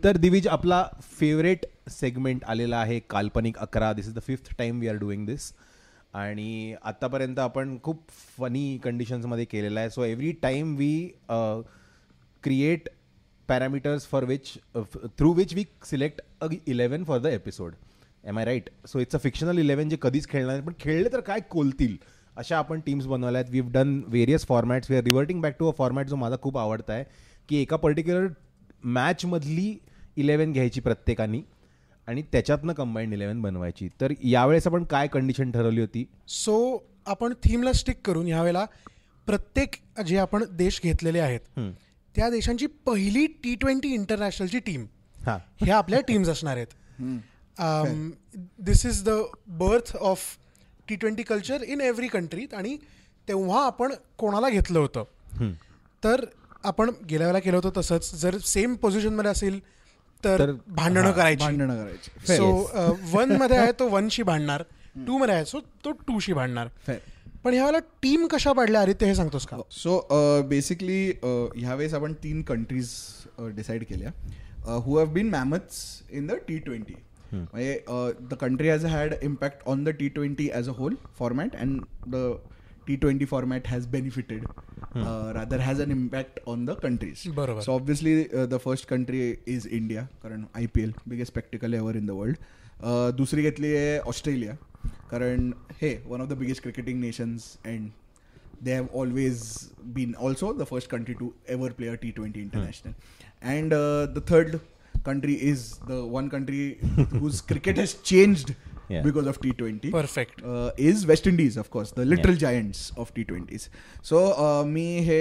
तर दिविज, आपला favourite segment आलेला आहे काल्पनिक 11. This is the 5th time we are doing this. आणि आत्तापर्यंत आपण खूप फनी कंडिशन्समध्ये केलेलं आहे. So every time we create parameters for which through which we select 11 for the episode. Am I right? So it's a fictional 11 जे कधीच खेळणार नाही, पण खेळले तर काय कोलतील अशा आपण टीम्स बनवल्या आहेत. We have done various formats. We are reverting back to a format जो माझा खूप आवडता आहे, की एका पर्टिक्युलर मॅचमधली 11 घ्यायची प्रत्येकानी आणि त्याच्यातनं कंबाईंड 11 बनवायची. तर यावेळेस आपण काय कंडिशन ठरवली होती? सो आपण थीमला स्टिक करून ह्यावेळेला प्रत्येक जे आपण देश घेतलेले आहेत त्या देशांची पहिली T20 इंटरनॅशनलची टीम ह्या आपल्या टीम्स असणार आहेत. This is the birth of T20 culture in every country. आणि तेव्हा आपण कोणाला घेतलं होतं, तर आपण गेल्या वेळेला केलं होतं तसंच. जर सेम पोझिशनमध्ये असेल तर भांडणं करायची. सो 1 मध्ये आहे तो 1शी भांडणार, 2 मध्ये आहे सो तो 2शी भांडणार. पण ह्यावेळेला टीम कशा पाडल्या आदित्य, हे सांगतोस का? सो बेसिकली ह्यावेळेस आपण 3 कंट्रीज डिसाईड केल्या who have been mammoths in the T20. म्हणजे the country has had impact on the T20 as a whole format and the T20 format has benefited, rather has an impact on the countries. Barabar. So obviously the first country is India, कारण IPL biggest spectacle ever in the world. दुसरी घेतली आहे Australia, कारण हे one of the biggest cricketing nations and they have always been also the first country to ever play a T20 international. And the third country is the one country whose cricket has changed because of T20. Perfect. Is West Indies, of course, the little giants of T20s. So मी हे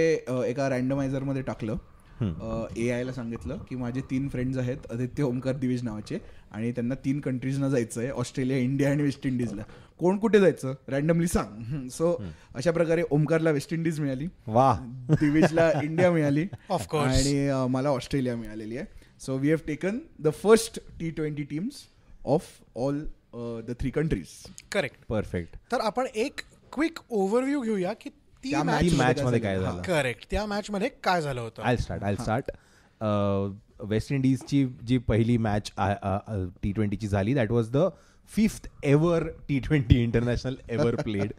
एका रँडमायझर मध्ये टाकलं. AI ला सांगितलं की माझे 3 friends आहेत आदित्य, ओमकार, दिविज नावाचे, आणि त्यांना 3 कंट्रीजना जायचं आहे, ऑस्ट्रेलिया, इंडिया आणि वेस्ट इंडिजला. कोण कुठे जायचं रँडमली सांग. सो अशा प्रकारे ओमकारला वेस्ट इंडिज मिळाली, दिविजला इंडिया मिळाली, आणि मला ऑस्ट्रेलिया मिळालेली आहे. So we have taken the first T20 teams of all the 3 countries. Correct. Perfect. तर आपण एक क्विक ओव्हरव्ह्यू घेऊया की त्या मॅच मध्ये काय झालं. करेक्ट, त्या मॅच मध्ये काय झालं होतं. I start. वेस्ट इंडिजची जी पहिली मॅच T20ची झाली, that was the 5th ever T20 international ever played.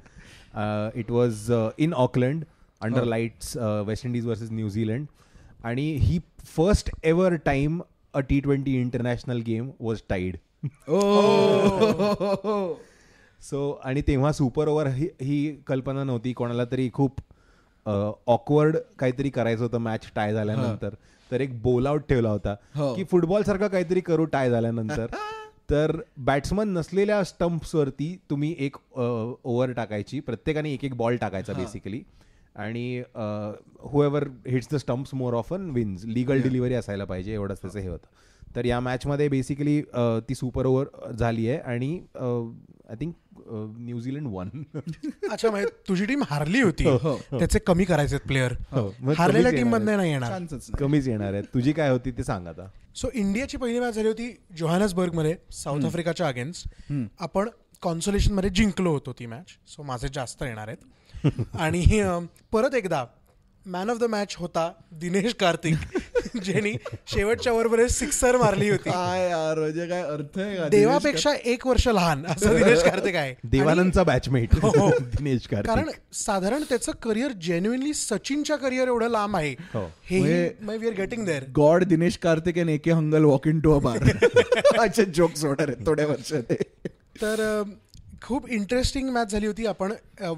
It was in Auckland under lights, West Indies versus New Zealand. आणि ही first ever time a T20 international game was tied. So आणि तेव्हा super over ही कल्पना नव्हती. कोणाला तरी खूप awkward काहीतरी करायचं होतं मॅच टाय झाल्यानंतर, तर एक बोल आउट ठेवला होता की फुटबॉल सारखं काहीतरी करू टाय झाल्यानंतर. तर बॅट्समन नसलेल्या स्टंप्सवरती तुम्ही एक ओव्हर टाकायची, प्रत्येकाने एक बॉल टाकायचा बेसिकली, आणि whoever hits the stumps more often wins. Legal delivery असायला पाहिजे, एवढंच त्याचं हे होतं. तर या मॅचमध्ये बेसिकली ती सुपर ओव्हर झाली आहे आणि आय थिंक न्यूझीलंड वन. अच्छा, म्हणजे तुझी टीम हारली होती, त्याचे कमी करायचे प्लेअर, हारलेल्या टीम मधनं नाही येणार, कमीच येणार आहे. तुझी काय होती ते सांग आता. सो इंडियाची पहिली मॅच झाली होती जोहान्सबर्ग मध्ये साऊथ आफ्रिकाच्या अगेन्स्ट. आपण कॉन्सोलेशन मध्ये जिंकलो होतो ती मॅच, सो माझे जास्त येणार आहेत. आणि परत एकदा मॅन ऑफ द मॅच होता दिनेश कार्तिक, ज्यांनी शेवटच्या ओव्हरमध्ये 6 मारली होती. काय अर्थ आहे, देवापेक्षा 1 वर्ष लहान असं दिनेश कार्तिक आहे, देवानंदचा बॅचमेट दिनेश कार्तिक. कारण साधारण त्याचं करिअर जेन्युइनली सचिनच्या करिअर एवढं लांब आहे. हे we are getting there. God Dinesh Karthik and AK Hangal walk into a bar. असे जोक्स होणार आहेत थोड्या वर्षात. तर खूप इंटरेस्टिंग मॅच झाली होती. आपण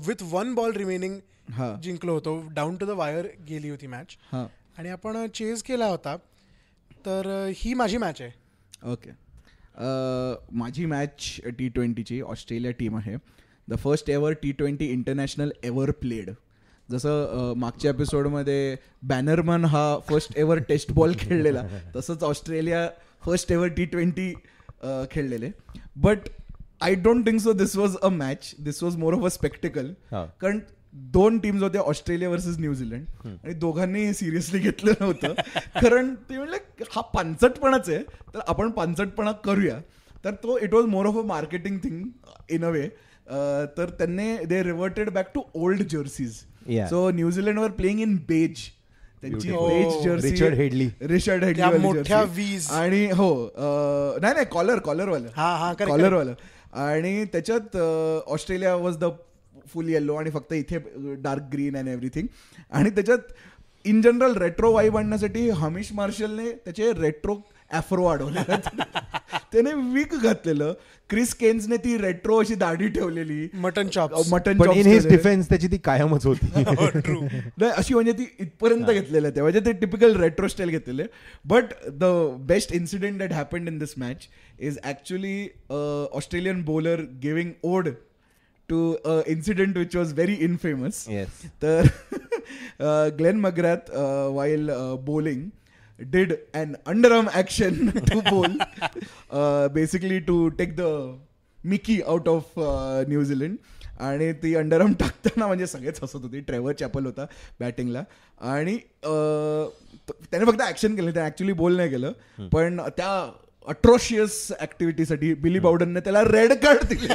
विथ 1 बॉल रिमेनिंग जिंकलो होतो. डाऊन टू द वायर गेली होती मॅच आणि आपण चेज केला होता. तर ही माझी मॅच आहे. ओके, माझी मॅच T20ची ऑस्ट्रेलिया टीम आहे. The first ever T20 international ever played. जसं मागच्या एपिसोडमध्ये बॅनरमन हा फर्स्ट एव्हर टेस्ट बॉल खेळलेला, तसंच ऑस्ट्रेलिया फर्स्ट एव्हर T20 खेळलेले. But I don't think so this was a match, this was more of a spectacled. कारण 2 teams होत्या, Australia versus New Zealand, आणि दोघांनी सिरियसली घेतलं नव्हतं. कारण ते म्हणले हा पानसटपणाच आहे, तर आपण पानसटपणा करूया. तर तो it was more of a marketing thing in a way. तर त्यांनी they reverted back to old jerseys. So New Zealand वर प्लेइंग इन बेज, त्यांची बेज जर्सी, रिचर्ड हेडली मोठ्या वीज आणि नाही कॉलरवालं आणि त्याच्यात Australia was the full yellow आणि फक्त इथे डार्क ग्रीन अँड एव्हरीथिंग. आणि त्याच्यात इन जनरल रेट्रो वाईब आणण्यासाठी हमिश मार्शलने त्याचे रेट्रो ॲफ्रो वाढवले, त्याने विग घातलेलं. क्रिस केन्सने ती रेट्रो अशी दाढी ठेवलेली, mutton chops. In his defence त्याची ती कायमच होती. नाही अशी म्हणजे ती इथपर्यंत घेतलेलं ते म्हणजे ते टिपिकल रेट्रो स्टाईल घेतलेले. But the best incident that happened in this match is actually Australian bowler giving ओड to incident which was very infamous. Yes. Glenn McGrath while bowling did an underarm action to bowl, basically to take the Mickey out of New Zealand. आणि ती underarm टाकताना म्हणजे सगळेच हसत होते. Trevor chapel होता बॅटिंगला आणि त्याने फक्त ऍक्शन केलं, त्याने ऍक्च्युली बॉल नाही केलं. पण त्या अट्रोशियस ऍक्टिव्हिटीसाठी बिली बाउडनने त्याला रेड कार्ड दिले.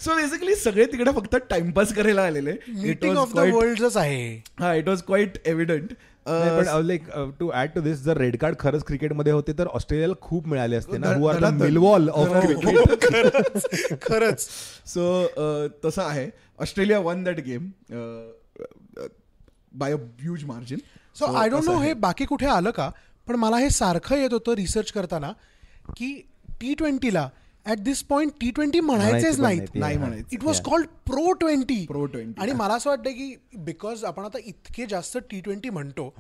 सो बेसिकली सगळे तिकडे फक्त टाइमपास करायला आलेले. मीटिंग ऑफ द वर्ल्डच आहे. हा, इट वॉज क्वाईट एव्हिडंट. पण लाईक टू ऍड टू दिस, जर रेड कार्ड खरंच क्रिकेटमध्ये होते तर ऑस्ट्रेलियाला खूप मिळाले असते ना. Who are the Millwall of cricket. खरंच. सो तसं आहे. Australia won that game by a huge margin. So I don't know हे बाकी कुठे आलं का, पण मला हे सारखं येत होतं रिसर्च करताना की T20ला ऍट दिस पॉइंट T20 म्हणायचेच नाहीत. नाही म्हणायचं. It was called Pro20. आणि मला असं वाटतं की बिकॉज आपण आता इतके जास्त T20 म्हणतो,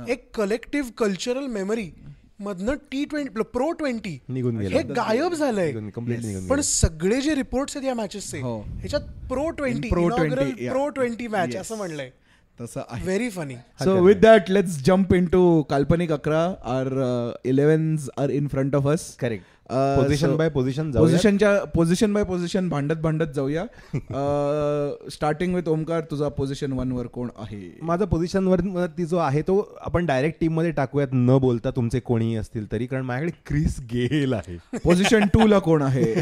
एक कलेक्टिव्ह कल्चरल मेमरी मधनं T20 Pro20 हे गायब झालंय. पण सगळे जे रिपोर्ट्स आहेत या मॅचेसचे ह्याच्यात Pro20 मॅच असं म्हणलंय. तसं आहे. Very funny. So with that let's jump into काल्पनिक 11. Our 11s are in front of us. Correct. Position by position position by position भांडत जाऊया. स्टार्टिंग विथ ओमकार, तुझा पोझिशन 1 वर कोण आहे? माझा पोझिशन वरती जो आहे तो आपण डायरेक्ट टीम मध्ये टाकूयात न बोलता, तुमचे कोणी असतील तरी, कारण माझ्याकडे क्रिस गेल आहे. पोझिशन 2 ला कोण आहे?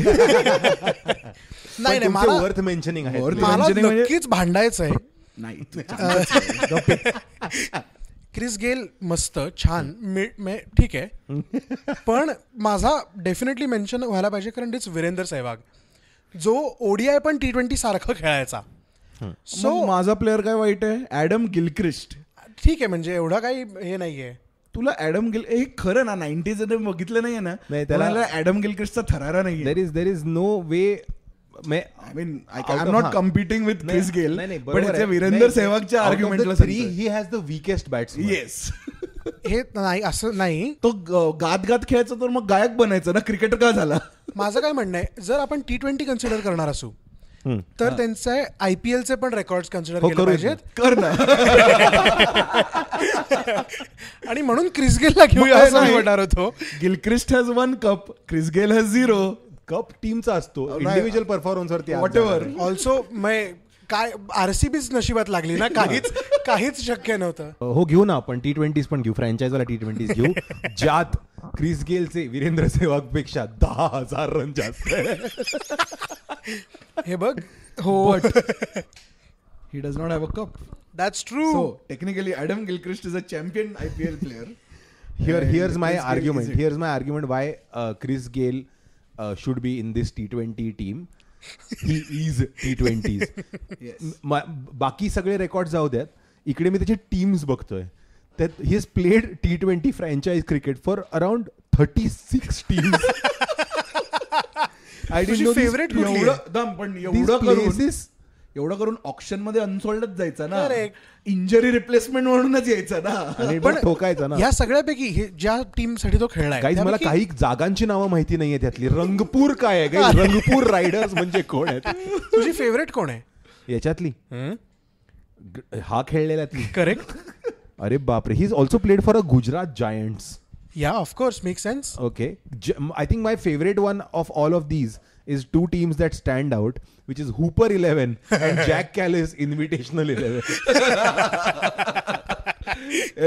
नाही मला वर्थ मेन्शनिंग आहे. मला नक्कीच भांडायचं आहे. नाही, क्रिस गेल मस्त छान ठीक आहे, पण माझा डेफिनेटली मेन्शन व्हायला पाहिजे कारण इट्स वीरेंद्र सहवाग, जो ODI पण T20 सारखं खेळायचा. सो माझा प्लेअर काय वाईट आहे? Adam Gilchrist. ठीक आहे, म्हणजे एवढं काही हे नाहीये. तुला ॲडम गिल हे खरं ना 90s बघितलं नाहीये ना, त्याला ॲडम गिलक्रिस्टचा थरारा नाही. There is no way. I mean, I'm not competing with Chris Gayle, but it's Virender सहवागच्या आर्ग्युमेंटला he has the weakest batsman. Yes. हे नाही असं नाही, तो गात खेळायचा तर मग गायक बनायचं ना, क्रिकेटर का झाला? माझं काय म्हणणं आहे, जर आपण T20 कन्सिडर करणार असू तर त्यांचे IPLचे पण रेकॉर्ड्स कन्सिडर केले पाहिजेत. कर ना. आणि म्हणून क्रिस गेलला घेऊया असं मी म्हणणार होतो. Gilchrist has 1 cup, Chris Gayle has 0. Cup टीमचा असतो, इंडिव्हिज्युअल परफॉर्मन्स वरती. व्हॉटएव्हर. ऑल्सो काय RCBच नशिबात लागली ना, काहीच शक्य नव्हतं. हो, घेऊ ना आपण T20s पण घेऊ, फ्रँचायझ वाला T20s घेऊ ज्यात क्रिस गेलचे वीरेंद्र सहवाग पेक्षा 10,000 रन जास्त. हे बघ. हो, he does not have a cup. That's true. So technically Adam Gilchrist is a champion IPL player. Here's my argument why Chris Gayle should be in this T20 team. He is T20s. Yes. बाकी सगळे record जाऊ द्यात, इकडे मी त्याचे teams बघतोय. that he has played T20 franchise cricket for around 36 teams. I didn't know favorite एवढं करून option मध्ये अनसोल्डच जायचा ना, इंजरी रिप्लेसमेंट म्हणूनच यायचा ना, पण ठोकायचा ना. या सगळ्यापैकी ज्या टीम साठी तो खेळलाय, काही मला काही जागांची नावं माहिती नाहीये त्यातली. रंगपूर काय आहे, रंगपूर रायडर्स म्हणजे कोण आहेत? तुझी फेवरेट कोण आहे याच्यातली? हा खेळलेल्यातली. करेक्ट. अरे बापरे, he is also played for a Gujarat giants. Yeah, of course, makes sense. Okay, I think my favorite one of all of these is two teams that stand out, which is Hooper 11 and Jack Callis Invitational 11.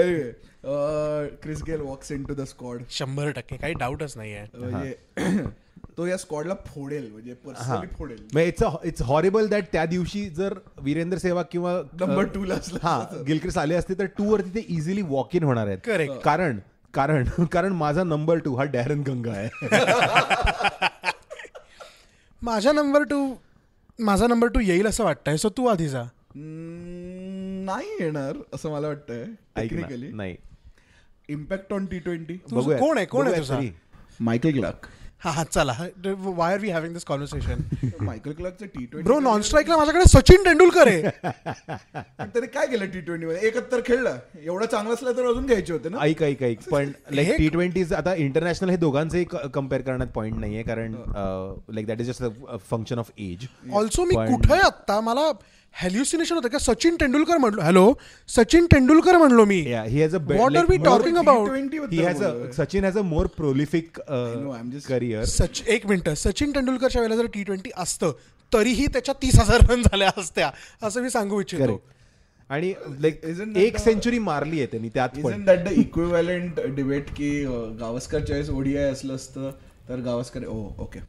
Anyway, Chris Gayle walks into the squad. 100% काही डाऊटच नाही आहे. तो या स्क्वॉडला फोडेल, म्हणजे personally फोडेल. It's horrible that त्या दिवशी जर वीरेंद्र सेहवाग किंवा नंबर 2 ला गिलक्रिस्ट आले असते तर 2 वरती ते इझिली वॉक इन होणार आहेत. कारण माझा नंबर 2 हा डॅरन गंगा आहे. माझा नंबर 2 येईल असं वाटतंय, सो तू आधी जा. नाही येणार असं मला वाटतंय टेक्निकली. नाही. इम्पॅक्ट ऑन T20 कोण आहे तुझा? Michael Clarke. हा चला, why are we having this conversation? Michael क्लार्कचं T20 ब्रो, नॉन स्ट्राईकला माझ्याकडे सचिन तेंडुलकर आहे. तरी काय केलं T20 मध्ये? 71 खेळला. एवढा चांगला असला तर अजून घ्यायचे होते ना. ऐक पण लाईक T20 आता इंटरनॅशनल हे दोघांचंही कम्पेअर करण्यात पॉईंट नाहीये, कारण like that is just a function of age. Also मी कुठे आत्ता मला हॅल्युसिनेशन होतं का सचिन तेंडुलकर म्हणलो. हॅलो, सचिन तेंडुलकर म्हणलो मी. What are we talking about? Sachin has a more prolific career. एक मिनिट, सचिन तेंडुलकरच्या वेळेला जर T20 असतं तरीही त्याच्या 30,000 रन झाल्या असत्या असं मी सांगू इच्छितो. आणि लाईक 1 सेंचुरी मारली आहे त्यांनी त्यात. Isn't that the equivalent debate की गावस्कर चॉईस ODI असलं असतं तर गावस्कर ओके.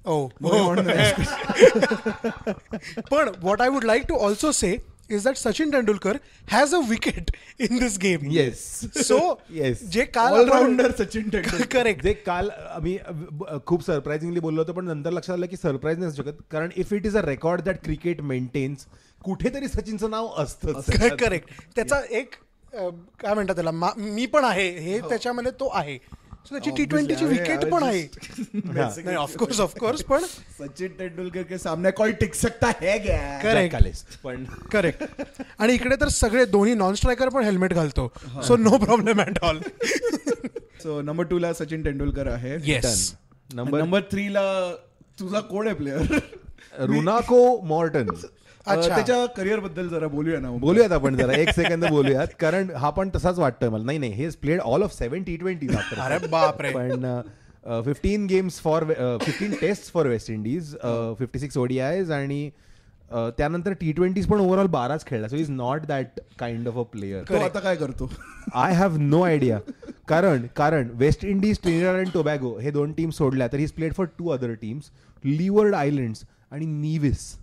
पण what I would like to also say is that Sachin Tendulkar has a wicket in this game. Yes. So जे काल ऑलराऊंडर सचिन तेंडुलकर, करेक्ट, जे काल आम्ही खूप सरप्राइझिंगली बोललो होतो, पण नंतर लक्षात आलं की सरप्राईज नाही असू शकत, कारण if it is a record that cricket maintains, कुठेतरी सचिनचं नाव असतं. करेक्ट. त्याचा एक काय म्हणतात त्याला, मी पण आहे हे त्याच्यामध्ये तो आहे. सो त्याची T20 ची विकेट पण आहे. नाही, ऑफकोर्स पण सचिन तेंडुलकर के सामने कोई टिक सकता है क्या? करेक्ट पण करेक्ट. आणि इकडे तर सगळे दोन्ही नॉन स्ट्रायकर पण हेल्मेट घालतो, so no problem at all. So number 2 ला सचिन तेंडुलकर आहे. येस. नंबर 3 ला तुझा कोण आहे प्लेअर? रुनाको मॉर्टन. त्याच्या करिअर बद्दल जरा बोलूयात आपण जरा 1 सेकंद बोलूयात, कारण हा पण तसाच वाटतोय मला. नाही, हे प्लेड ऑल ऑफ 7 T20. अरे बापरे. पण 15 games for 15 test for West Indies, 56 ODIs आणि त्यानंतर T20s पण ओव्हरऑल 12च खेळला. So is not that kind of a player. तो आता काय करतो आय हॅव नो आयडिया. कारण West Indies, Trinidad and Tobago हे 2 टीम सोडल्या तर he played for 2 other teams, Leeward Islands आणि नीविस.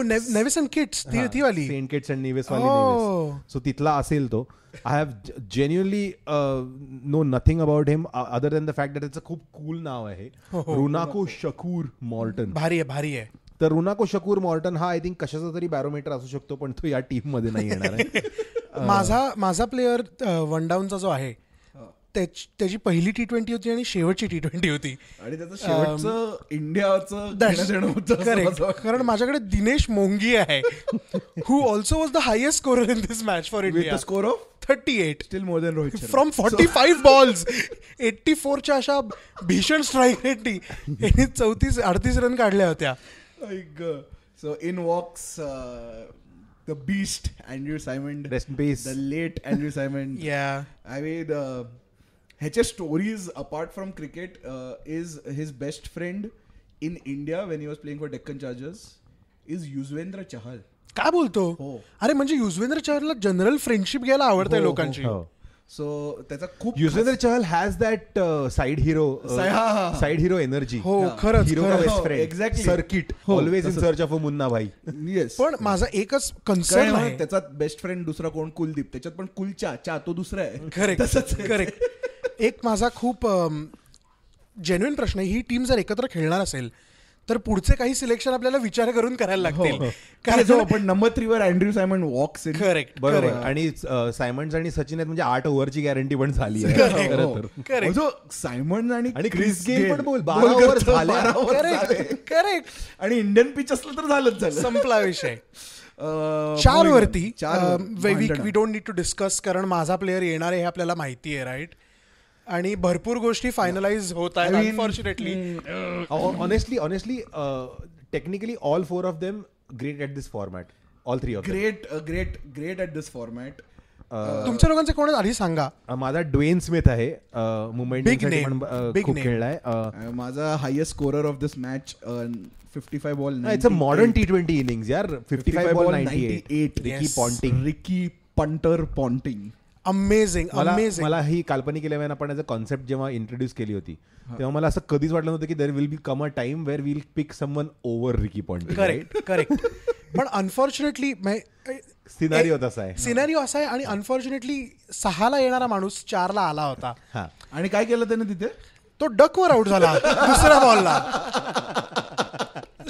नेव्हिस अँड किट्स, ती वाली सेंट किट्स अँड नेव्हिस वाली नेव्हिस. सो तिथला असेल तो. I have genuinely know nothing about him other than the fact that त्याचं खूप कूल नाव आहे, रुनाको शकूर मॉर्टन. भारी आहे. तर रुनाको शकूर मॉर्टन हा आय थिंक कशाचा तरी बॅरोमीटर असू शकतो, पण तो या टीम मध्ये नाही येणार आहे. माझा प्लेअर वन डाऊनचा जो आहे त्याची पहिली T20 होती आणि शेवटची T20 होती, आणि त्याचं शेवटचं इंडियाचं करेक्ट. कारण माझ्याकडे दिनेश मोंगी आहे, who also was the highest scorer in this match for India. Score of 38, still more than Rohit Sharma from 45 balls. 84च्या अशा भीषण स्ट्राईक रेटनी 34-38 रन काढल्या होत्या. So in walks the beast Andrew Simon, rest in peace, the late Andrew Simon. Yeah, I mean his stories apart from cricket is his best friend in India when he was playing for Deccan Chargers is Yuzvendra Chahal. काय बोलतो? अरे म्हणजे Yuzvendra चहलला general friendship घ्यायला आवडते लोकांची. So त्याचा खूप Yuzvendra Chahal has that side hero energy. हो, खरंच. हिरो का best friend. Exactly. Circuit always in search of a Munna भाई. येस. पण माझा एकच कन्सर्न आहे, त्याचा बेस्ट फ्रेंड दुसरा कोण? कुलदीप. त्याच्यात पण कुलचा तो दुसरा आहे. करेक्ट. एक माझा खूप जेन्युइन प्रश्न आहे, ही टीम जर एकत्र खेळणार असेल तर पुढचे काही सिलेक्शन आपल्याला विचार करून करायला लागतील. कारण आपण नंबर 3 वर Andrew Symonds walks in. Correct. बरोबर. आणि सायमन्स आणि सचिन आहेत म्हणजे 8 ओव्हरची गॅरंटी पण झाली आहे. सायमन आणि क्रिस गेल पण 12 ओव्हर झाले. करेक्ट. आणि इंडियन पिच असलं तर झालंच, संपला विषय. 4 वरती we don't need to discuss, कारण माझा प्लेअर येणार आहे हे आपल्याला माहिती आहे, राईट? आणि भरपूर गोष्टी फायनलाइज होत आहेत unfortunately. Honestly technically all 4 of them great at this format. All 3 of great at this format. तुमच्या लोकांचे कोण आधी सांगा. माझा ड्वेन स्मिथ आहे, मुंबई इंडियन्स खूप खेळलाय. माझा highest scorer of this match 55 ball. It's a modern T20 innings यार. 55 ball 98. Ricky Ponting Ponting. Amazing. मला ही काल्पनिक 11 आपण ॲज अ कॉन्सेप्ट जेव्हा इंट्रोड्यूस केली होती तेव्हा मला असं कधीच वाटलं नव्हतं की there will be come a time where will pick someone over Ricky Ponting. Correct. पण अनफॉर्च्युनेटली सिनारिओ तसा आहे. सिनारिओ असा आहे आणि अनफॉर्च्युनेटली 6ला येणारा माणूस 4ला आला होता. आणि काय केलं त्याने तिथे? तो डकवर आउट झाला दुसऱ्या बॉलला.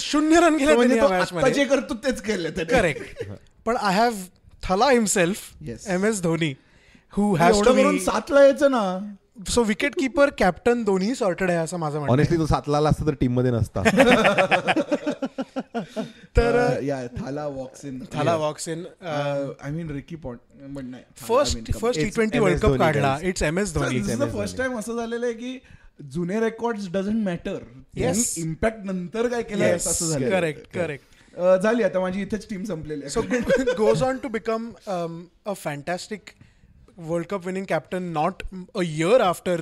0 रन केले म्हणजे जे करतो तेच केलं. करेक्ट. पण I have Thala himself MS Dhoni who has to be 7ला यायचं ना. सो विकेट कीपर कॅप्टन दोन्ही सॉर्टेड आहे असं माझं म्हणणं. ऑनेस्टली तो 7ला आला असता तर टीम मध्ये नसता. तर Thala walks in I mean Ricky Ponting first T20 world cup काढला. It's MS Dhoni. First time असं झालेलं आहे की जुने रेकॉर्ड्स डझंट मॅटर. इम्पॅक्ट नंतर काय केलं असं झालं. करेक्ट. झाली आता माझी इथेच टीम संपलेली. So goes on to become a fantastic world cup winning captain not a year after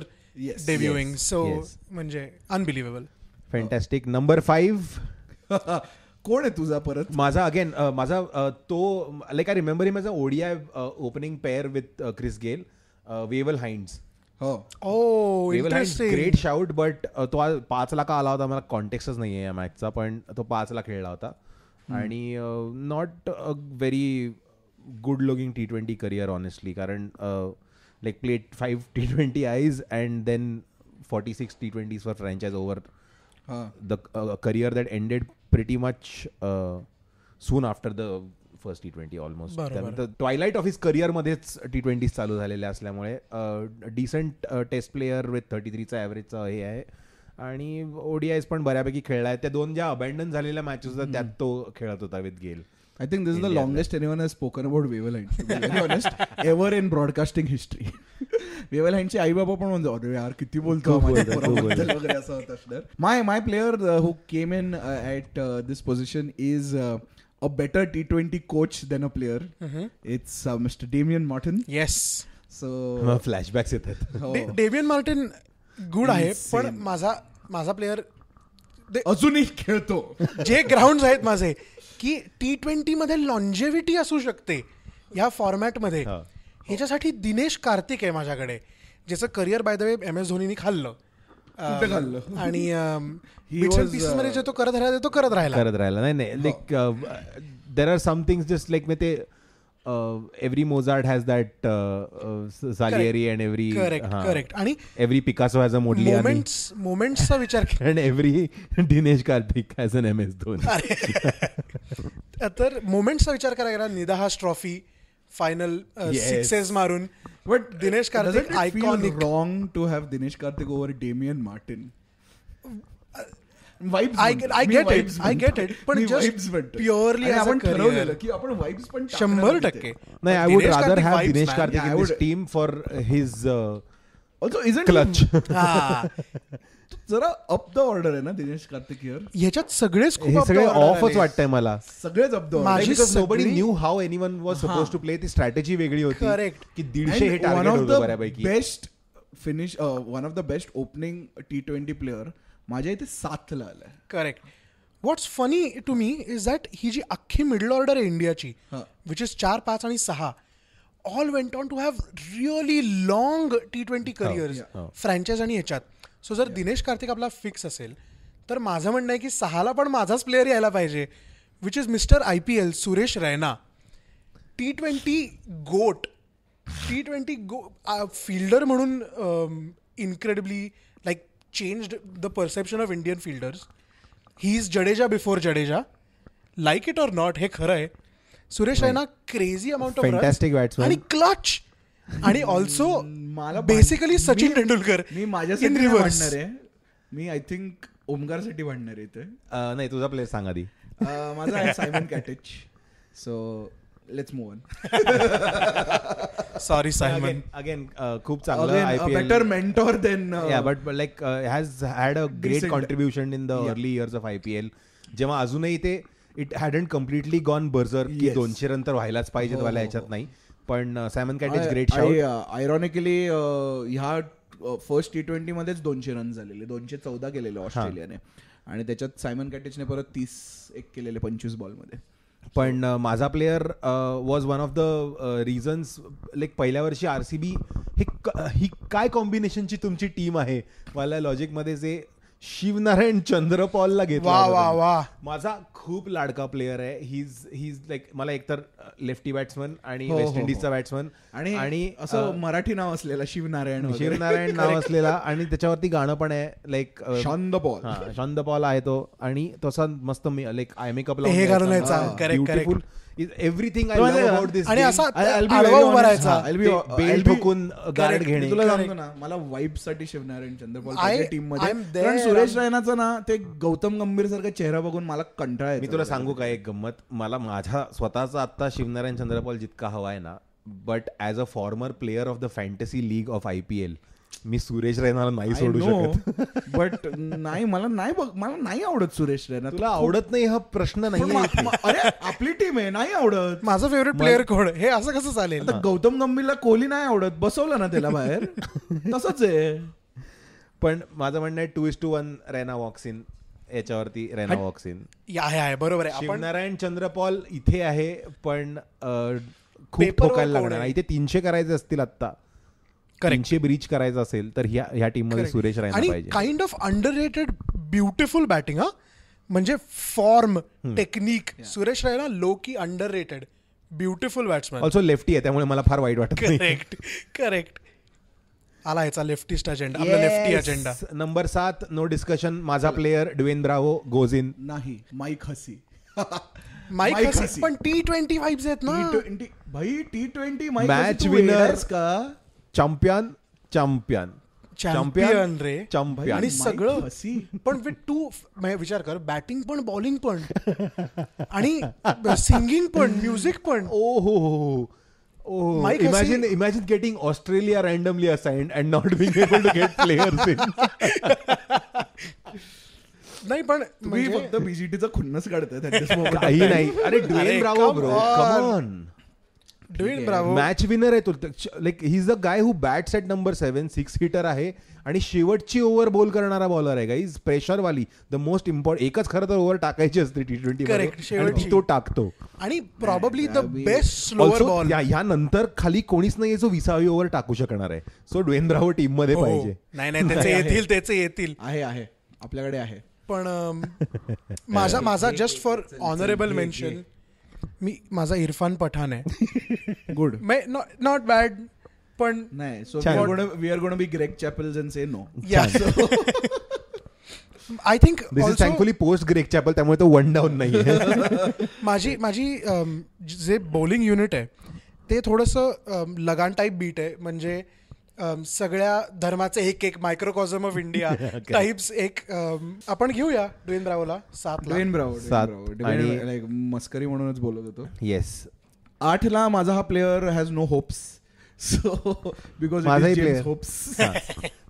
debuting. So म्हणजे अनबिलिव्हेबल. फॅन्टॅस्टिक. नंबर 5 कोण आहे तुझा परत? माझा अगेन माझा तो like I remember him as a ODI opening pair with Chris Gayle, Wavell Hinds. Great shout. But तो 5ला का आला होता मला कॉन्टेक्स्टच नाही आहे या मॅचचा, पण तो 5ला खेळला होता आणि not a very good looking T20 career honestly. कारण like played 5 T20 Is and then 46 T20s for franchise over the career that ended pretty much soon after the first T20 almost. त्यानंतर ट्वायलाइट ऑफ हिज करिअरमध्येच T20s चालू झालेल्या असल्यामुळे decent taste player with 33चा ॲव्हरेजचा हे आहे आणि ODIs पण बऱ्यापैकी खेळला आहे. त्या 2 ज्या अबॅन्डन झालेल्या मॅचेस होत्या त्यात तो खेळत होता विथ गेल. I think this is the longest anyone has spoken about Wavell Hines, to be very honest, ever in broadcasting history. Wavell Hines चे आई बाबा पण म्हणतो अरे यार किती बोलतो वगैरे असं होतं असणार. My player who came in at this position is a better T20 coach than a player. It's Mr. Damian Martin. Yes. So फ्लॅशबॅक्स येतात. डेमियन मार्टिन गुड आहे पण माझा प्लेअर अजूनही खेळतो. जे ग्राउंड आहेत माझे की T20 मध्ये लॉन्जेव्हिटी असू शकते या फॉर्मॅटमध्ये, ह्याच्यासाठी दिनेश कार्तिक आहे माझ्याकडे, ज्याचं career bye the way MS धोनीने खाल्लं आणि मध्ये जे तो करत राहिला. नाही like there are some things just like may ते every Mozart has that Salieri and every correct आणि every Picasso has a Modigliani. मोमेंट्सचा विचार केला and every Dinesh Karthik has an MS Dhoni. तर मोमेंट्सचा विचार करायला निदाहास ट्रॉफी फायनल 6 मारून. But Dinesh Karthik iconic. Wrong to have Dinesh Karthik over Damien Martyn. I get it. पण just purely as a career की आपण vibes पण 100%. नाही, I would rather have Dinesh Karthik in this team for his also isn't clutch. जरा up the order आहे ना Dinesh Karthik here. ह्याच्यात सगळेच सगळे ऑफच वाटतंय मला. सगळेच up the order. Because nobody knew how anyone was supposed to play. ती स्ट्रॅटेजी वेगळी होती. करेक्ट. की 150 हे टार्गेट होतं बऱ्यापैकी. Best finish one of the best opening T20 player माझ्या इथे 7ला आलाय. Correct. What's funny to me is that he जी अख्खी मिडल ऑर्डर आहे इंडियाची, विच इज 4, 5 आणि 6, all went on to have really long T20 careers franchise आणि ह्याच्यात. सो जर दिनेश कार्तिक आपला फिक्स असेल तर माझं म्हणणं आहे की 6ला पण माझाच प्लेअर यायला पाहिजे, which is mister IPL Suresh Raina. T20 गोट. फिल्डर म्हणून incredibly like changed the perception of Indian fielders. He is Jadeja before Jadeja. Like it or not, हे खरं आहे. Suresh Raina crazy amount of fantastic batsman आणि क्लच आणि ऑल्सो बेसिकली सचिन तेंडुलकर. मी माझ्यासाठी वाढणार आहे. मी आय थिंक ओमकारसाठी वाढणार आहे ते. नाही, तुझा प्लेअर सांग आधी. माझा आहे Simon Katich. So let's move on. Sorry Simon. Again खूप चांगलं better mentor than but like has had a great contribution in the early years of IPL. जेव्हा अजूनही ते इट हॅडंट कम्प्लिटली गॉन बर्जर की 200 रन तर व्हायलाच पाहिजेत वाला ह्याच्यात नाही. पण सायमन कॅटेज ग्रेट शॉट. आयरॉनिकली ह्या फर्स्ट T20 मध्येच 200 रन झालेले, 214 केलेले ऑस्ट्रेलियाने आणि त्याच्यात सायमन कॅटेजने परत 30 केलेले 25 बॉलमध्ये. पण माझा player was one of the reasons, like पहिल्या वर्षी RCB ही काय कॉम्बिनेशनची तुमची टीम आहे, मला लॉजिकमध्ये जे शिवनारायण चंद्रपॉलला घेतला. माझा खूप लाडका प्लेअर आहे. ही लाईक मला एकतर लेफ्टी बॅट्समन आणि वेस्ट इंडिजचा बॅट्समन आणि असं मराठी नाव असलेला शिवनारायण नाव असलेला, आणि त्याच्यावरती गाणं पण आहे लाईक शांत पॉल आहे तो, आणि तसा मस्त like I makeup beautiful everything I love about this. आणि असा आडवा उभा राहायचा, बेल ठोकून गार्ड घेणे. तुला सांगतो ना, मला वाईब साठी शिवनारायण चंद्रपॉल टीम मध्ये, सुरेश रैनाचा ना ते गौतम गंभीर सारखा चेहरा बघून मला कंटाळा येतो. मी तुला सांगू काय एक गंमत, मला माझा स्वतःचा आता शिवनारायण चंद्रपॉल जितका हवा आहे ना, but as a former player of the fantasy league of IPL मी सुरेश रैनाला नाही सोडू शकत. बट नाही, मला नाही आवडत सुरेश रैना. तुला आवडत नाही हा प्रश्न नाही. अरे आपली टीम आहे, नाही आवडत. माझा फेवरेट प्लेअर कोण, हे असं कसं चालेल? गौतम गंभीरला कोहली नाही आवडत, बसवलं ना त्याला बाहेर, तसंच आहे. पण माझं म्हणणं आहे 2:1 रैना वॉक्स इन, याच्यावरती रैना वॉक्स इन आहे. बरोबर आहे. शिवनारायण चंद्रपॉल इथे आहे, पण खूप ठोकायला लागणार. इथे 300 करायचे असतील आता, 300 ब्रीच करायचं असेल तर ह्या टीम मध्ये सुरेश रैना पाहिजे. आणि kind of underrated beautiful batting, म्हणजे form, technique. Suresh Raina low key underrated beautiful batsman. Also lefty आहे, त्यामुळे मला फार वाईट वाटत नाही. करेक्ट. आला याचा लेफ्टिस्ट अजेंडा, आपला lefty agenda. Number 7 no discussion, माझा player Dwayne Bravo goes in. नाही, माईक हसी. पण T20 वाइब्स आहेत ना भाई. T20 मॅच विनर का, चॅम्पियन रे, आणि सगळं. पण विचार कर, बॅटिंग पण, बॉलिंग पण, आणि सिंगिंग पण, म्युझिक पण. Imagine getting Australia randomly assigned and not being able to get players in. नाही, पण तुम्ही फक्त BGTचा खुन्नस काढताय. काही नाही. अरे Dwayne Bravo bro, come on. Dwayne Bravo match winner आहे तो. Like he is the guy who bats at number 7, 6 hitter आहे, आणि शेवटची ओव्हर बॉल करणारा बॉलर आहे. गाईज प्रेशरवाली, द मोस्ट इम्पॉर्टंट. एकच खरं तर ओव्हर टाकायची असते T20, तो टाकतो. आणि probably the best slower ball. यानंतर खाली कोणीच नाही जो 20वी ओव्हर टाकू शकणार आहे. सो ड्वेन ब्रावो टीम मध्ये पाहिजे. नाही, त्याचे येतील. आहे आपल्याकडे आहे. पण माझा जस्ट फॉर ऑनरेबल मेन्शन, माझा इरफान पठाण आहे. गुड, नॉट बॅड, पण नाही. So we are gonna be Greg Chappells and say no. I think this is thankfully post Greg Chappell, त्यामुळे तो 1 डाऊन नाही आहे. माझी जे बॉलिंग युनिट आहे ते थोडंसं लगान टाईप बीट आहे. म्हणजे सगळ्या धर्माचे एक मायक्रोकॉझम ऑफ इंडिया टाइप्स. एक आपण घेऊया ड्वेन ब्रावोला. 7 ड्वेन ब्रावो आणि मस्करी म्हणूनच बोलत होतो. येस, 8 ला माझा हा player has no hopes. So because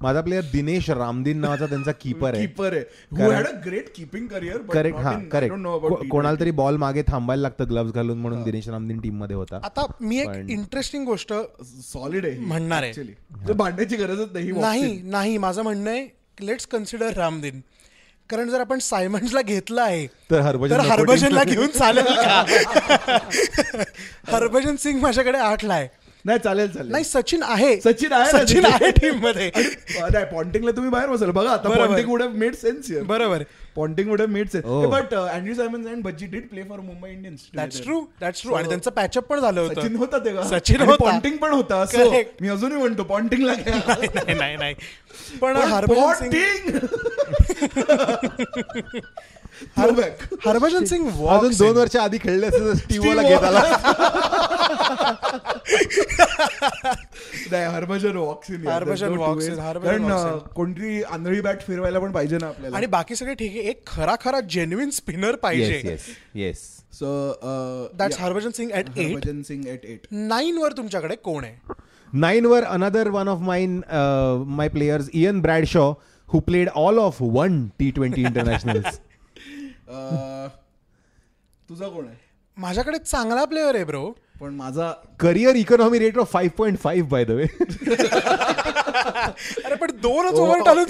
माझा प्लेअर दिनेश रामदीन नावाचा त्यांचा कीपर आहे. Who had a great keeping career. Correct. कोणाला तरी बॉल मागे थांबायला लागतं ग्लव्स घालून, म्हणून दिनेश रामदीन टीम मध्ये होता. आता मी एक इंटरेस्टिंग गोष्ट सॉलिड आहे म्हणणार आहे, भांडायची गरजच नाही. माझं म्हणणं आहे, लेट्स कन्सिडर रामदीन. कारण जर आपण सायमन्सला घेतलं आहे तर हरभजनला घेऊन चालेल का? हरभजन सिंग माझ्याकडे 8 ला आहे. नाही, चालेल. नाही, सचिन आहे टीम मध्ये. नाही, पॉन्टिंगला तुम्ही बाहेर बसाल. बघा आता, Ponting would have made sense here. बरोबर, Ponting would have made sense. But Andrew Symonds and Bhajji did play for Mumbai Indians. That's true. आणि त्यांचं पॅचअप पण झालं होतं. सचिन होता तेव्हा, सचिन होता, पॉन्टिंग पण होता. मी अजूनही म्हणतो पॉन्टिंगला नाही. पण हरभजन सिंग अजून 2 वर्ष आधी खेळले असते स्टीवला घेत आला. नाही, हरभजन वॉक्स इन. कारण कोणती आंधळी बॅट फिरवायला पण पाहिजे ना आपल्याला. आणि बाकी सगळे ठीक आहे, एक खरा जेन्युइन स्पिनर पाहिजे. Yes. So that's Harbhajan Singh at 8. 9 वर तुमच्याकडे कोण आहे? 9 वर another one of my players, Ian Bradshaw, who played all of 1 T20 internationals. तुझा कोण आहे? माझ्याकडे चांगला प्लेअर आहे ब्रो, पण माझा career economy rate of 5.5 by the way. अरे पण 2च ओव्हर टाकून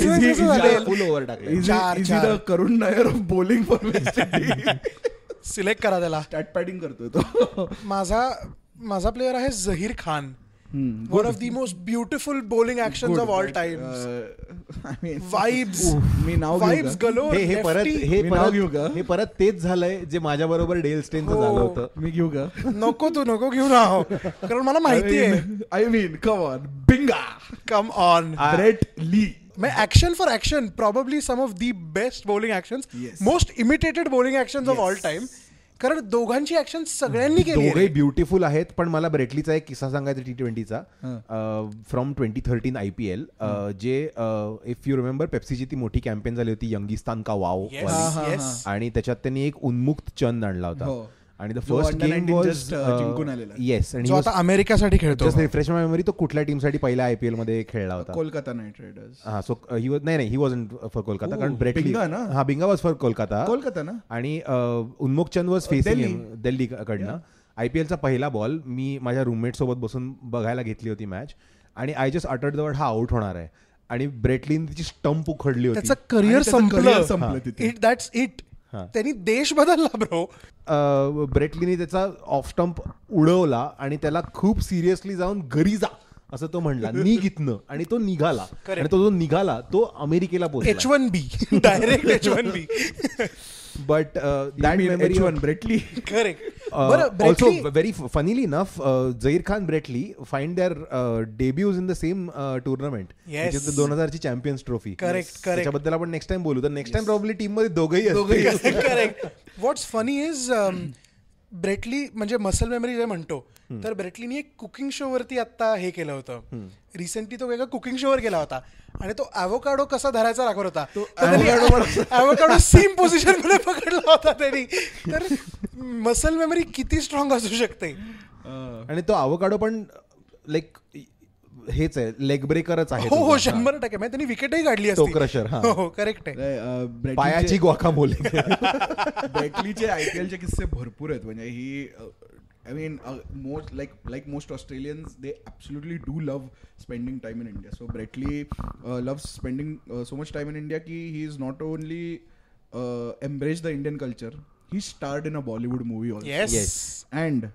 फुल ओव्हर टाकले. Karun Nair off bowling for West Indies. Select करा त्याला. स्टॅट पॅडिंग करतोय तो. माझा प्लेअर आहे Zaheer Khan. One of the most beautiful bowling actions of all time. Vibes galore. हे परत तेच झालंय जे माझ्या बरोबर डेल स्टेनचं झालं होतं. मी घेऊ का? नको घेऊ ना, कारण मला माहिती आहे. I mean, come on, Binga, come on, Brett Lee. Action for action, probably some of the best bowling actions, most imitated bowling actions of all time. कारण दोघांची ऍक्शन सगळ्यांनी केली. दोघे ब्युटिफुल आहेत. पण मला ब्रेटलीचा एक किस्सा सांगायचा T20चा फ्रॉम 2013 IPL, जे इफ यू रिमेंबर पेप्सीची ती मोठी कॅम्पेन झाली होती यंगिस्तान का वाव, आणि त्याच्यात त्यांनी एक उन्मुक्त चंद आणला होता. आणि द फर्स्ट गेम वॉज जिंकून आलेला. येस, आणि आता अमेरिकासाठी खेळतो. जस्ट रिफ्रेश माय मेमरी, तो कुठल्या टीमसाठी पहिल्या IPL मध्ये खेळला होता? Kolkata Knight Riders. हा, so he was he wasn't for Kolkata, कारण ब्रेटली बिंगा वॉज फॉर कोलकाता ना. आणि उन्मुक्त चंद वॉज फेसिंग दिल्ली कडनं. IPLचा पहिला बॉल मी माझ्या रूममेट सोबत बसून बघायला घेतली होती मॅच, आणि I just uttered the word हा आउट होणार आहे, आणि ब्रेटलीने तिची स्टंप उखडली होती. त्याचं करिअर संपलं. That's it. त्यांनी देश बदलला ब्रो. ब्रेटलीने त्याचा ऑफ स्टंप उडवला आणि त्याला खूप सिरियसली जाऊन घरी जा असं तो म्हणला, निघितनं, आणि तो निघाला. आणि तो जो निघाला तो अमेरिकेला पोहोचला. H1B direct H1B. But that memory H1 Brett Lee. Correct. Also very funnily enough, Zaheer Khan Bretley find their debuts in the same tournament, which is the 2000 ची चॅम्पियन्स ट्रॉफी. करेक्ट. त्याच्याबद्दल आपण नेक्स्ट टाइम बोलू. तर next time probably team मध्ये दोघंही असतील. Correct. What's funny is Brett Lee म्हणजे muscle memory जे म्हणतो, तर ब्रेटलीने एक कुकिंग शो वरती आता हे केलं होतं रिसेंटली. तो एका कुकिंग शो वर गेला होता आणि तो ॲव्होकाडो कसा धरायचा दाखवत होता. ॲव्होकाडो सेम पोझिशन मध्ये पकडला होता त्यांनी. तर मसल मेमरी किती स्ट्रॉंग असू शकते. आणि तो ॲव्होकाडो पण लाईक हेच आहे, लेग ब्रेकरच आहे. हो 100%. त्यांनी विकेटही काढली असती. क्रशर. हो करेक्ट आहे. पायाची ग्वाकामोली. ब्रेटलीचे IPLचे किस्से भरपूर आहेत. म्हणजे ही I mean, most Australians, they absolutely do love spending time in India. So Bretley loves spending so much time in India कि he is not only embraced the Indian culture, he starred in a Bollywood movie also. Yes. And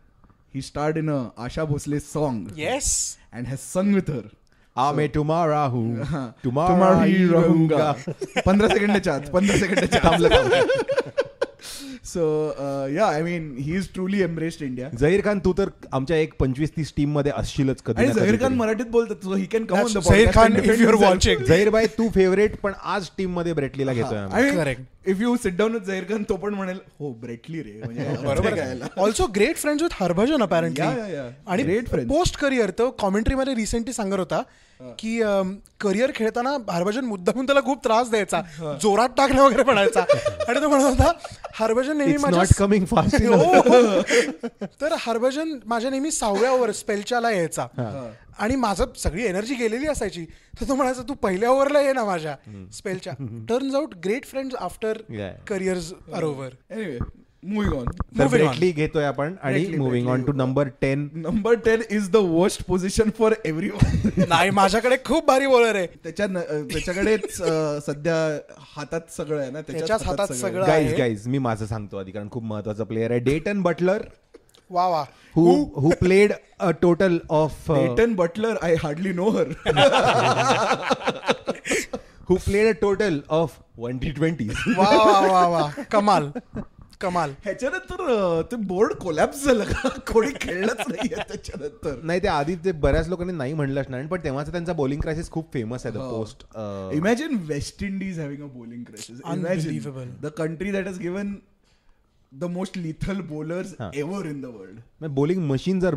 he starred in a Asha Bhosle song. Yes. And has sung with her. मैं तुम्हारा हूँ, तुम्हारा ही रहूंगा. 15 सेकंडाच्या आत. So yeah, I mean, he's truly embraced India. Zaheer Khan, तू तर आमच्या एक 25-30 team मध्ये असशीलच कधी. आणि झहीर खान मराठीत बोलतात, so he can come on the podcast. Zaheer Khan, if you're watching. Zaheer भाई, तू फेवरेट, पण आज टीम मध्ये ब्रेटलीला घेतोय. Correct. If you sit down with Zaheer Khan, तो पण म्हणेल हो ब्रेटली रे. म्हणजे also great friends with Harbhajan apparently. आणि पोस्ट करिअर तो कॉमेंट्री मध्ये रिसेंटली सांगत होता की करिअर खेळताना हरभजन मुद्दामून त्याला खूप त्रास द्यायचा, जोरात टाकणं वगैरे म्हणायचा. आणि तो म्हणत होता हरभजन नेहमी नॉट कमिंग फास्ट. तर हरभजन माझ्या नेहमी 6व्या ओव्हर स्पेलच्याला यायचा आणि माझं सगळी एनर्जी गेलेली असायची. तर तो म्हणायचा तू पहिल्या ओव्हरला ये ना माझ्या स्पेलच्या. Turns out great friends after careers are over. Anyway, moving on. Brett Lee घेतोय आपण आणि moving on to number 10. Number 10 is the worst position for everyone. नाही, माझ्याकडे खूप भारी बॉलर आहे. त्याच्याकडेच सध्या हातात सगळं आहे ना, त्याच्याच हातात सगळं आहे. गाईज मी माझं सांगतो आधी, कारण खूप महत्वाचा प्लेअर आहे. Dayton Butler. वा. Who played a total of Dayton Butler, I hardly know her. Who played a total of 1 T20s. वा. कमाल. ह्याच्यानंतर ते बोर्ड कोलॅप्स झालं का? कोणी खेळलंच नाहीये त्याच्यानंतर. नाही, ते आधी ते बऱ्याच लोकांनी नाही म्हणलंच नाही, पण तेव्हाचा त्यांचा बॉलिंग क्रायसिस खूप फेमस आहे. The post. Imagine West Indies having a bowling crisis. Unbelievable. The country that has given the most lethal bowlers ever in the world. Bowling machines are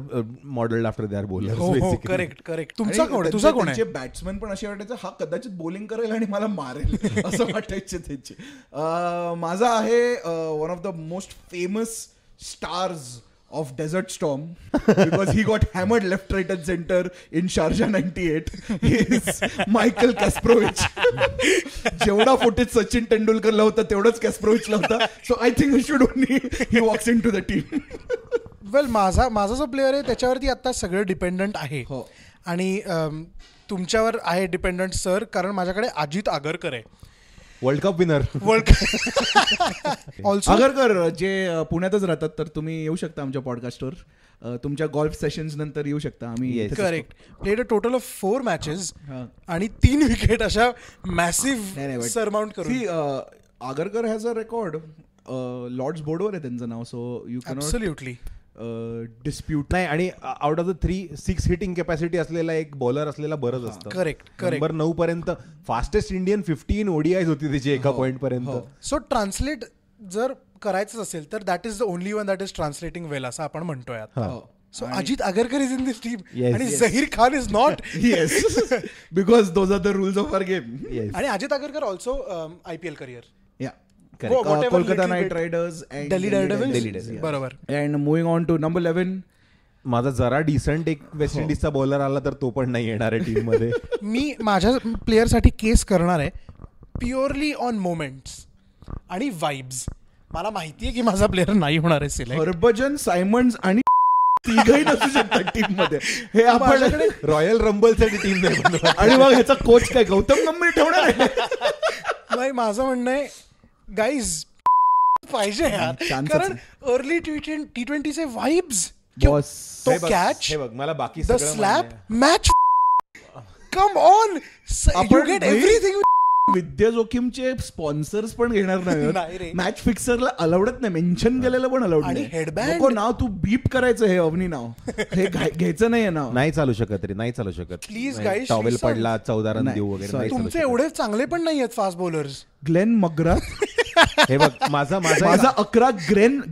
modeled after their bowlers. Correct. तुझा कोण आहे? Batsman पण असे वाटायचं हा कदाचित bowling करेल आणि मला मारेल असं वाटायचे त्याचे. माझा आहे one of the most famous stars of Desert Storm because he got hammered left, right and center in Sharjah 98. He is Michael Kasparov. जेवढा फुटेज सचिन तेंडुलकरला होता तेवढाच कॅस्परोविचला होता. So I think he walks into the team. वेल, माझा जो player आहे त्याच्यावरती आता सगळं डिपेंडंट आहे. आणि तुमच्यावर आहे डिपेंडंट सर, कारण माझ्याकडे अजित आगरकर आहे. World cup winner. Also Agarkar जे पुण्यातच राहतात तर तुम्ही येऊ शकता आमच्या पॉडकास्टवर. तुमच्या गोल्फ सेशन्स नंतर येऊ शकता आम्ही. Correct. Played a total of 4 matches आणि 3 विकेट अशा मॅसिव्ह सरमाउंट करून. Agarkar has a record. Lord's बोर्डवर आहे त्यांचं नाव. So you can absolutely dispute नाही. आणि out of the 6 hitting capacity असलेला एक बॉलर असलेला बरंच असतं. करेक्ट. नंबर 9 पर्यंत फास्टेस्ट इंडियन 15 ODIs होती त्याची एका पॉइंट पर्यंत. सो ट्रान्सलेट जर करायचं असेल तर that is the only one that is translating well असं आपण म्हणतोय आता. So Ajit Agarkar is in this team आणि Zaheer Khan is not. Yes, because those are the rules of our game. आणि Ajit Agarkar also IPL career. Kolkata Knight Riders and Delhi Daredevils. बरोबर. And moving on to number 11. माझा जरा decent एक वेस्ट इंडिजचा बॉलर आला तर तो पण नाही येणार आहे टीम मध्ये. मी माझ्या प्लेअरसाठी केस करणार आहे प्युअरली ऑन मोमेंट्स आणि वाइब्स. मला माहितीये की माझा प्लेअर नाही होणार आहे सिलेक्ट. हरभजन, सायमन्स आणि तिघही नसू शकतात टीम मध्ये. हे आपण रॉयल रंबलसाठी टीम नाही बनवत. आणि मग ह्याचा कोच काय गौतम गंभीर ठेवणार आहे. नाही, माझं म्हणणं आहे गाईज पाहिजे यार. कारण अर्ली T20चे वाइब्स, तो कॅच, हे बघ मला बाकी the slap match, come on, you get everything. विद्या जोखीमचे स्पॉन्सर्स पण घेणार नाही. मॅच फिक्सरला अलाउडच नाही, मेन्शन केलेलं पण अलाउड नाही. हेडबँड नाव तू बीप करायचं, हे अवनी नाव हे घ्यायचं नाही नाव. नाही चालू शकत रे, नाही चालू शकत. प्लीज गाईज, टॉवेल पडला 14 रन देऊ वगैरे. तुमचे एवढे चांगले पण नाही आहेत फास्ट बॉलर्स. ग्लेन मग्राथ, हे बघ माझा 11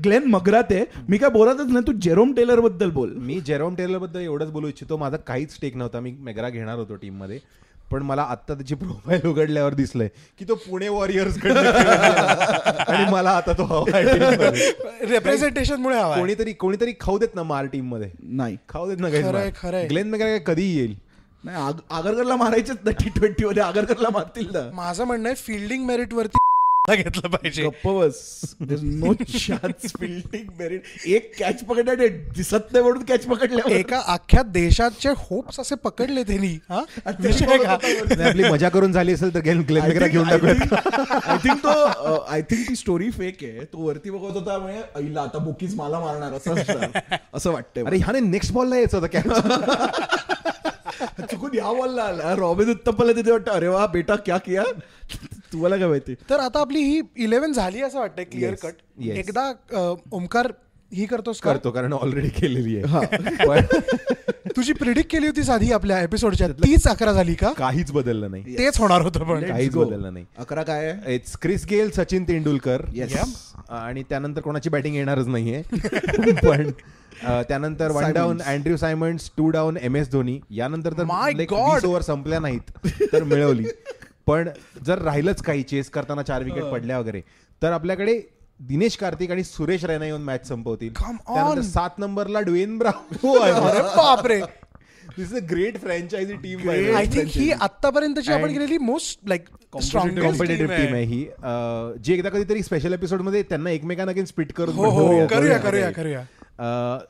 ग्लेन मग्राथ आहे. मी काय बोलतच नाही. तू जेरोम टेलर बद्दल बोल. मी जेरोम टेलर बद्दल एवढंच बोलू इच्छितो. माझा काहीच टेक नव्हता. मी मेगरा घेणार होतो टीम मध्ये, पण मला आता त्याची प्रोफाईल उघडल्यावर दिसलंय की तो पुणे वॉरियर्स आणि मला आता तो हवा आहे. रिप्रेझेंटेशन मुळे हवा. कोणीतरी खाऊ देत ना मार टीम मध्ये. नाही खाऊ देत ना. खरंय. ग्लेन मेगरा कधी येईल. नाही, आगरकरला मारायचेच ना T20 मध्ये. आगरकरला मारतील ना. माझं म्हणणं आहे फिल्डिंग मेरिट वरती घेतलं पाहिजे. गप्प बस. No chance. Fielding merit. एक कॅच पकडले, दिसत नाही म्हणून कॅच पकडले. एका अख्ख्या देशाचे होप्स असे पकडले त्यांनी. आपली मजा करून झाली असेल तर ग्लेन मेगरा घेऊन टाकूयात. आय थिंक ती स्टोरी फेक आहे. तो वरती बघत होता म्हणजे आईला आता बुकीज मला मारणार असं वाटतंय. अरे ह्याने नेक्स्ट बॉलला यायचं होतं कॅच. चुकून या बॉलला आला. रॉबिन उत्तप्पाला तिथे वाटतं अरे वा बेटा क्या किया. तुम्हाला काय माहिती. तर आता आपली ही 11 झाली असं वाटतंय क्लिअर कट. एकदा ओमकार ही करतो कारण ऑलरेडी केलेली आहे. तुझी प्रिडिक्ट केली होती साधी आपल्या एपिसोडच्या, तीच 11 झाली का? काहीच बदललं नाही. तेच होणार होतं पण काहीच बदललं नाही. 11 काय आहे? It's Chris Gayle, Sachin Tendulkar आणि त्यानंतर कोणाची बॅटिंग येणारच नाहीये. पण त्यानंतर 1 down Andrew Simmons, 2 down MS Dhoni. यानंतर तर 20 ओव्हर संपल्या नाहीत तर मिळवली. पण जर राहिलंच काही चेस करताना 4 विकेट पडल्या वगैरे तर आपल्याकडे दिनेश कार्तिक आणि सुरेश रैना येऊन मॅच संपवतील. त्यानंतर 7 नंबरला ड्वेन ब्राव्हो. बापरे, this is a great franchise team. I think ही आतापर्यंतची आपण केलेली मोस्ट लाईक कॉम्पिटेटिव्ह टीम आहे ही. जी एकदा कधीतरी स्पेशल एपिसोड मध्ये त्यांना एकमेकांना स्प्लिट करून करूया.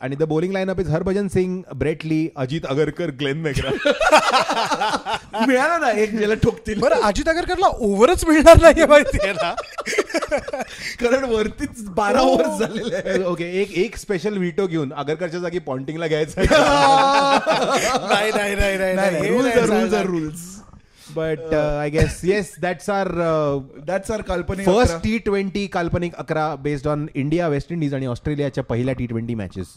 आणि the bowling lineup is Harbhajan Singh, Brett Lee, Ajit Agarkar, Glenn McGrath. मिळाला ना एक ज्याला ठोकतील. बरं, अजित आगरकरला ओव्हरच मिळणार नाही माहितीये ना, कारण वरतीच 12 ओव्हर झालेले आहे. ओके, एक स्पेशल व्हिटो घेऊन आगरकरच्या जागी पॉन्टिंगला घ्यायचं. नाही. Rules. But I guess yes, that's our काल्पनिक first T20 काल्पनिक 11 based on India, West Indies आणि ऑस्ट्रेलियाच्या पहिल्या T20 मॅचेस.